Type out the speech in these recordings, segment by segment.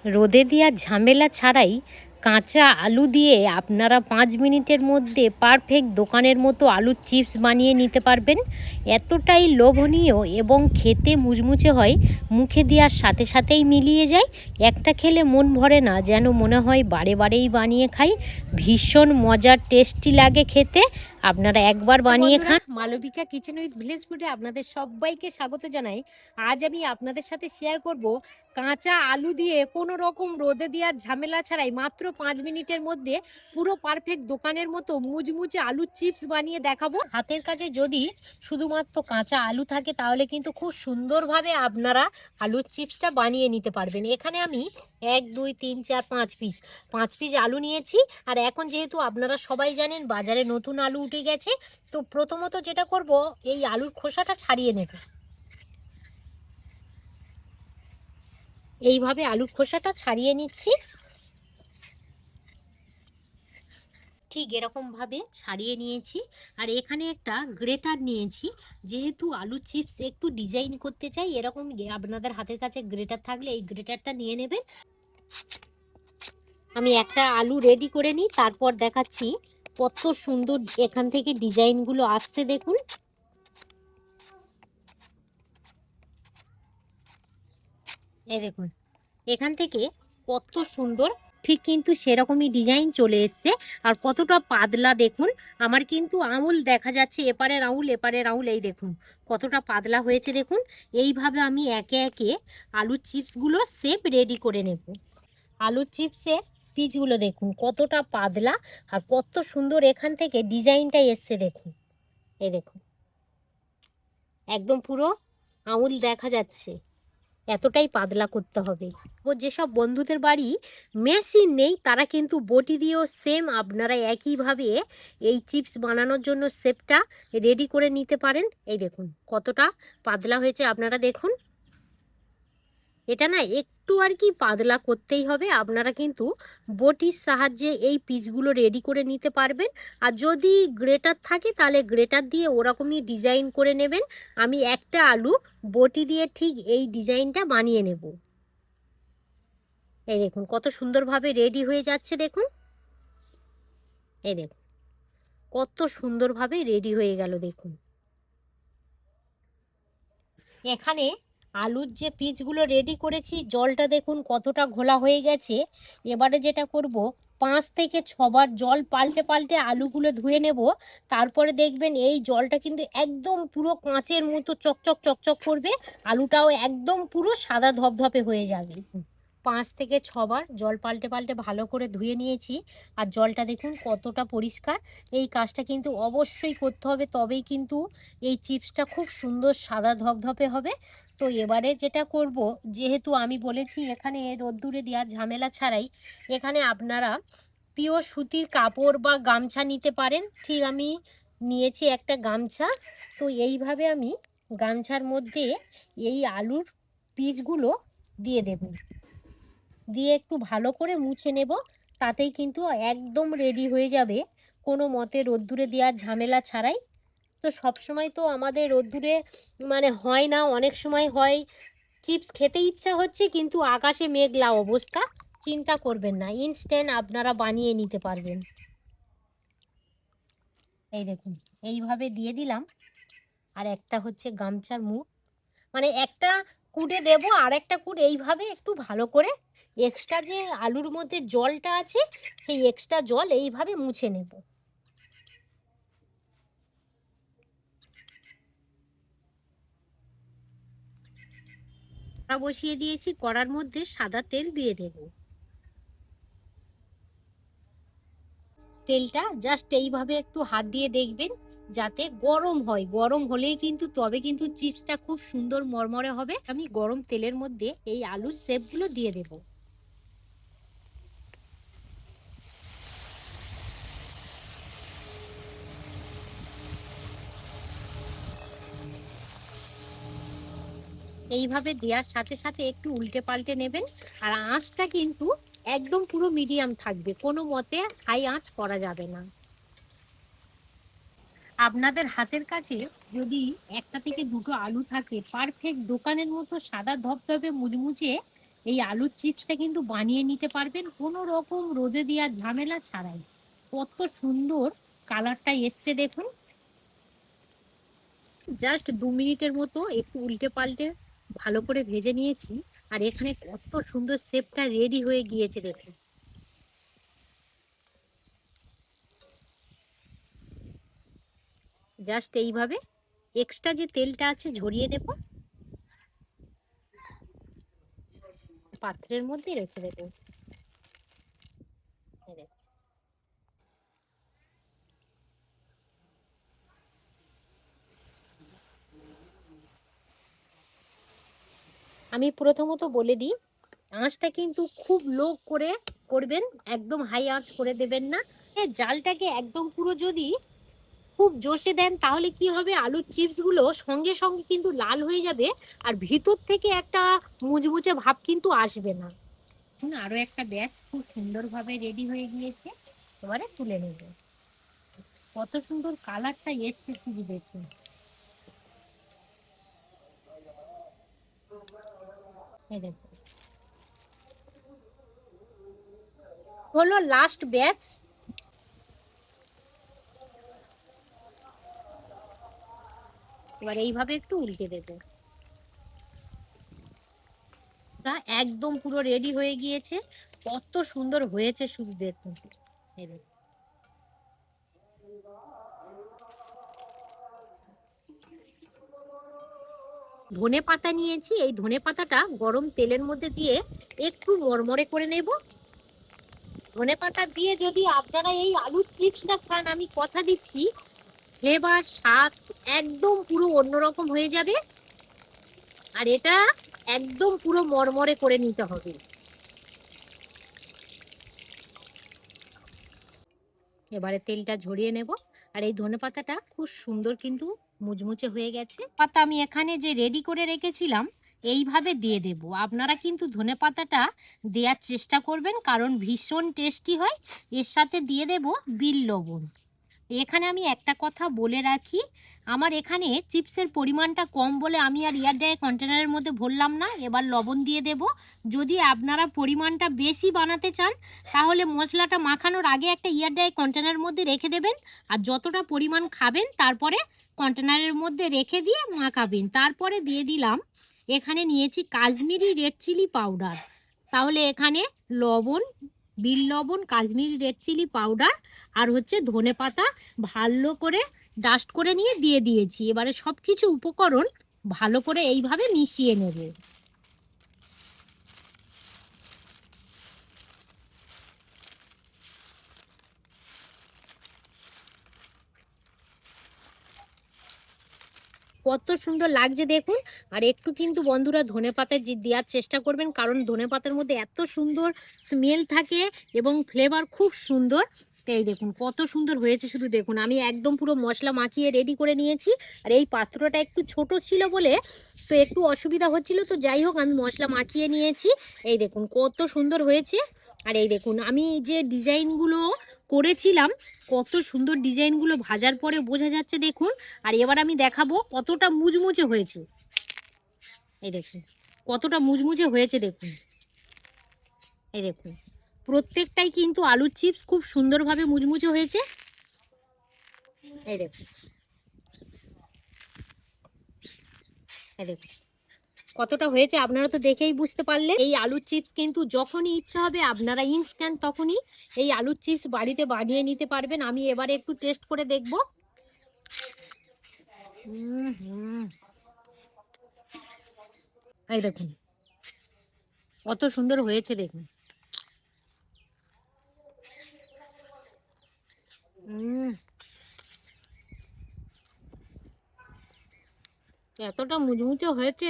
রোদে দেওয়ার ঝামেলা ছাড়াই কাঁচা আলু দিয়ে আপনারা 5 মিনিটের মধ্যে পারফেক্ট দোকানের মতো আলুর চিপস বানিয়ে নিতে পারবেন। এতটাই লোভনীয় এবং খেতে মুচমুচে হয়, মুখে দেওয়ার সাথে সাথেই মিলিয়ে যায়। একটা খেলে মন ভরে না, যেন মনে হয় বারে বারেই বানিয়ে খাই। ভীষণ মজার, টেস্টি লাগে খেতে। আপনারা একবার বানিয়ে খান। মালবিকা কিচেন উইথ ভিলেজ ফুডে আপনাদের সবাইকে স্বাগত জানাই। আজ আমি আপনাদের সাথে শেয়ার করব কাঁচা আলু দিয়ে কোনো রকম রোদে দেওয়ার ঝামেলা ছাড়াই মাত্র 5 মিনিটের মধ্যে পুরো পারফেক্ট দোকানের মতো মুচমুচে আলুর চিপস বানিয়ে দেখাবো। হাতের কাছে যদি শুধুমাত্র কাঁচা আলু থাকে তাহলে কিন্তু খুব সুন্দরভাবে আপনারা আলুর চিপসটা বানিয়ে নিতে পারবেন। এখানে আমি 1 2 3 4 5 পিস আলু নিয়েছি। আর এখন যেহেতু আপনারা সবাই জানেন বাজারে নতুন আলু উঠে গেছে, তো প্রথমত যেটা করব, এই আলুর খোসাটা ছাড়িয়ে নেব। এইভাবে আলুর খোসাটা ছাড়িয়ে নিচ্ছি। ঠিক এরকম ভাবে ছাড়িয়ে নিয়েছি। আর এখানে একটা গ্রেটার নিয়েছি। যেহেতু আলুর চিপস একটু ডিজাইন করতে চাই, এরকম আপনাদের হাতের কাছে গ্রেটার থাকলে এই গ্রেটারটা নিয়ে নেবেন। আমি একটা আলু রেডি করে নিই, তারপর দেখাচ্ছি কত সুন্দর এখান থেকে ডিজাইনগুলো আসছে। দেখুন, এই দেখুন এখান থেকে কত সুন্দর, ঠিক কিন্তু সেরকমই ডিজাইন চলে এসছে। আর কতটা পাতলা দেখুন, আমার কিন্তু আঙুল দেখা যাচ্ছে, এপারের আঙুল এপারের আঙুল, এই দেখুন কতটা পাতলা হয়েছে। দেখুন এইভাবে আমি একে একে আলুর চিপসগুলো শেপ রেডি করে নেব। আলুর চিপসের পিসগুলো দেখুন কতটা পাতলা আর কত সুন্দর এখান থেকে ডিজাইনটা এসছে। দেখুন, এই দেখুন একদম পুরো আঙুল দেখা যাচ্ছে, এতটাই পাতলা করতে হবে। ও যেসব বন্ধুদের বাড়ি মেশিন নেই তারা কিন্তু বটি দিয়েও সেম আপনারা একইভাবে এই চিপস বানানোর জন্য শেপটা রেডি করে নিতে পারেন। এই দেখুন কতটা পাতলা হয়েছে, আপনারা দেখুন। এটা না একটু আর কি পাতলা করতেই হবে। আপনারা কিন্তু বটির সাহায্যে এই পিসগুলো রেডি করে নিতে পারবেন। আর যদি গ্রেটার থাকে তাহলে গ্রেটার দিয়ে ওরকমই ডিজাইন করে নেবেন। আমি একটা আলু বটি দিয়ে ঠিক এই ডিজাইনটা বানিয়ে নেব। এই দেখুন কত সুন্দরভাবে রেডি হয়ে যাচ্ছে। দেখুন, এই দেখুন কত সুন্দরভাবে রেডি হয়ে গেল। দেখুন এখানে আলুর যে পিসগুলো রেডি করেছি, জলটা দেখুন কতটা ঘোলা হয়ে গেছে। এবারে যেটা করব, 5 থেকে 6 বার জল পাল্টে পাল্টে আলুগুলো ধুয়ে নেব। তারপরে দেখবেন এই জলটা কিন্তু একদম পুরো কাঁচের মতো চকচক চকচক করবে। আলুটাও একদম পুরো সাদা ধপধপে হয়ে যাবে। 5 থেকে 6 বার জল পাল্টে পাল্টে ভালো করে ধুয়ে নিয়েছি। আর জলটা দেখুন কতটা পরিষ্কার। এই কাজটা কিন্তু অবশ্যই করতে হবে, তবেই কিন্তু এই চিপসটা খুব সুন্দর সাদা ধপধপে হবে। তো এবারে যেটা করব, যেহেতু আমি বলেছি এখানে রোদ্দুরে দেওয়ার ঝামেলা ছাড়াই, এখানে আপনারা পিওর সুতির কাপড় বা গামছা নিতে পারেন। ঠিক আমি নিয়েছি একটা গামছা। তো এইভাবে আমি গামছার মধ্যে এই আলুর পিসগুলো দিয়ে দেব, দিয়ে একটু ভালো করে মুছে নেব। তাতেই কিন্তু একদম রেডি হয়ে যাবে, কোনো মতে রোদ্দুরে দেওয়ার ঝামেলা ছাড়াই। তো সব সময় তো আমাদের রোদ্দুরে হয় না, অনেক সময় হয় চিপস খেতে ইচ্ছা হচ্ছে কিন্তু আকাশে মেঘলা অবস্থা। চিন্তা করবেন না, ইনস্ট্যান্ট আপনারা বানিয়ে নিতে পারবেন। এই দেখুন এইভাবে দিয়ে দিলাম। আর একটা হচ্ছে গামছার মুখ, একটা কুটে দেব, আর একটা কুট এইভাবে একটু ভালো করে এক্সট্রা যে আলুর মধ্যে জলটা আছে সেই এক্সট্রা জল এইভাবে মুছে নেব। কড়া বসিয়ে দিয়েছি, কড়ার মধ্যে সাদা তেল দিয়ে দেব। তেলটা জাস্ট এইভাবে একটু হাত দিয়ে দেখবেন যাতে গরম হয়। গরম হলেই কিন্তু তবে কিন্তু চিপসটা খুব সুন্দর মরমরে হবে। আমি গরম তেলের মধ্যে এই আলুর শেপগুলো দিয়ে দেব। এইভাবে দেওয়ার সাথে সাথে একটু উল্টে পাল্টে নেবেন। আর আঁচটা কিন্তু একদম পুরো মিডিয়াম থাকবে, কোনো মতে হাই আঁচ করা যাবে না। আপনাদের হাতের কাছে যদি একটা থেকে দুটো আলু থাকে, পারফেক্ট দোকানের মতো সাদা ধবধবে মুচমুচে এই আলুর চিপসটা কিন্তু বানিয়ে নিতে পারবেন কোনো রকম রোদে দেওয়ার ঝামেলা ছাড়াই। কত সুন্দর কালারটা এসছে দেখুন। জাস্ট 2 মিনিটের মতো একটু উল্টে পাল্টে ভালো করে ভেজে নিয়েছি। আর এখানে কত সুন্দর শেপটা রেডি হয়ে গিয়েছে দেখুন। জাস্ট এইভাবে এক্সট্রা যে তেলটা আছে ঝরিয়ে নেব, পাত্রের মধ্যে রেখে দেবো। আমি প্রথমত বলে দিই, আঁচটা কিন্তু খুব লো করে করবেন, একদম হাই আঁচ করে দেবেন না। জালটাকে একদম পুরো যদি খুব জোশে দেন তাহলে কি হবে, আলুর চিপস গুলো সঙ্গে সঙ্গে কিন্তু লাল হয়ে যাবে আর ভিতর থেকে একটা মুচমুচে ভাব কিন্তু আসবে না। আরো একটা ব্যাচ খুব সুন্দরভাবে রেডি হয়ে গিয়েছে, এবারে তুলে নেব। কত সুন্দর কালারটা এসছে শুধু দেখুন। এই দেখুন, হলো লাস্ট ব্যাচ। এবার এইভাবে একটু উল্টে দেবো। একদম পুরো রেডি হয়ে গিয়েছে, কত সুন্দর হয়েছে শুধু দেখুন। এই দেখুন, ধনে পাতা নিয়েছি, এই ধনে পাতাটা গরম তেলের মধ্যে দিয়ে একটু মরমরে করে নেব। ধনে পাতা দিয়ে যদি আপনারা এই আলুর চিপসটা খান, আমি কথা দিচ্ছি ফ্লেভার স্বাদ একদম পুরো অন্যরকম হয়ে যাবে। আর এটা একদম পুরো মরমরে করে নিতে হবে। এবারে তেলটা ঝরিয়ে নেব। আর এই ধনেপাতাটা খুব সুন্দর কিন্তু মুচমুচে হয়ে গেছে। পাতা আমি এখানে যে রেডি করে রেখেছিলাম এইভাবে দিয়ে দেব। আপনারা কিন্তু ধনেপাতাটা দেওয়ার চেষ্টা করবেন, কারণ ভীষণ টেস্টি হয়। এর সাথে দিয়ে দেব বিট লবণ। এখানে আমি একটা কথা বলে রাখি, আমার এখানে চিপসের পরিমাণটা কম বলে আমি আর এয়ারড্রাই কন্টেনারের মধ্যে ভরলাম না। এবার লবণ দিয়ে দেব। যদি আপনারা পরিমাণটা বেশি বানাতে চান তাহলে মশলাটা মাখানোর আগে একটা এয়ারড্রাই কন্টেনারের মধ্যে রেখে দেবেন, আর যতটা পরিমাণ খাবেন তারপরে কন্টেনারের মধ্যে রেখে দিয়ে মাখাবেন। তারপরে দিয়ে দিলাম, এখানে নিয়েছি কাশ্মীরি রেড চিলি পাউডার। তাহলে এখানে লবণ, বিট লবণ, কাশ্মীরি রেড চিলি পাউডার আর হচ্ছে ধনেপাতা ভালো করে ডাস্ট করে নিয়ে দিয়ে দিয়েছি। এবারে সব কিছু উপকরণ ভালো করে এইভাবে মিশিয়ে নেবে। কত সুন্দর লাগছে দেখুন। আর একটু কিন্তু বন্ধুরা ধনেপাতা দেওয়ার চেষ্টা করবেন, কারণ ধনেপাতার মধ্যে এত সুন্দর স্মেল থাকে এবং ফ্লেভার খুব সুন্দর। এই দেখুন কত সুন্দর হয়েছে শুধু দেখুন। আমি একদম পুরো মশলা মাখিয়ে রেডি করে নিয়েছি। আর এই পাত্রটা একটু ছোট ছিল বলে তো একটু অসুবিধা হচ্ছিল, তো যাই হোক আমি মশলা মাখিয়ে নিয়েছি। এই দেখুন কত সুন্দর হয়েছে। আর এই দেখুন আমি যে ডিজাইনগুলো করেছিলাম, কত সুন্দর ডিজাইনগুলো ভাজার পরে বোঝা যাচ্ছে দেখুন। আর এবার আমি দেখাবো কতটা মুচমুচে হয়েছে। এই দেখুন কতটা মুচমুচে হয়েছে দেখুন। এই দেখুন প্রত্যেকটাই কিন্তু আলুর চিপস খুব সুন্দরভাবে মুচমুচে হয়েছে। এই দেখুন, এই দেখুন কতটা হয়েছে, আপনারা তো দেখেই বুঝতে পারলে। এই আলুর চিপস কিন্তু যখনই ইচ্ছা হবে আপনারা ইনস্ট্যান্ট তখনই এই আলুর চিপস বাড়িতে বানিয়ে নিতে পারবেন। আমি এবারে একটু টেস্ট করে দেখব। এই দেখুন কত সুন্দর হয়েছে দেখুন। এতটা মুচমুচে হয়েছে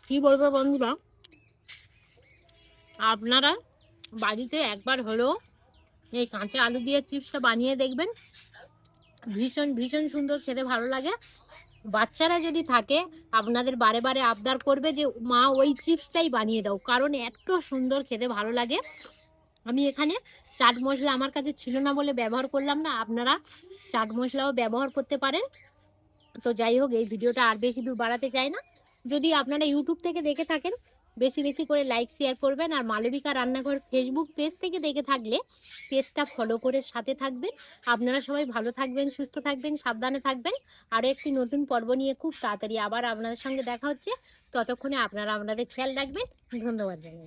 কি বলবো বন্ধুরা, আপনারা বাড়িতে একবার হলেও এই কাঁচা আলু দিয়ে চিপসটা বানিয়ে দেখবেন। ভীষণ ভীষণ সুন্দর খেতে, ভালো লাগে। বাচ্চারা যদি থাকে আপনাদের বারে বারে আবদার করবে যে মা ওই চিপসটাই বানিয়ে দাও, কারণ এত সুন্দর খেতে ভালো লাগে। আমি এখানে চাট মশলা আমার কাছে ছিল না বলে ব্যবহার করলাম না, আপনারা চাট মশলাও ব্যবহার করতে পারেন। তো যাই হোক, এই ভিডিওটা আর বেশি দূর বাড়াতে চাই না। যদি আপনারা ইউটিউব থেকে দেখে থাকেন বেশি বেশি করে লাইক শেয়ার করবেন। আর মালবিকা রান্নাঘর ফেসবুক পেজ থেকে দেখে থাকলে পেজটা ফলো করে সাথে থাকবেন। আপনারা সবাই ভালো থাকবেন, সুস্থ থাকবেন, সাবধানে থাকবেন। আরও একটি নতুন পর্ব নিয়ে খুব তাড়াতাড়ি আবার আপনাদের সঙ্গে দেখা হচ্ছে। ততক্ষণে আপনারা আপনাদের খেয়াল রাখবেন। ধন্যবাদ জানাই।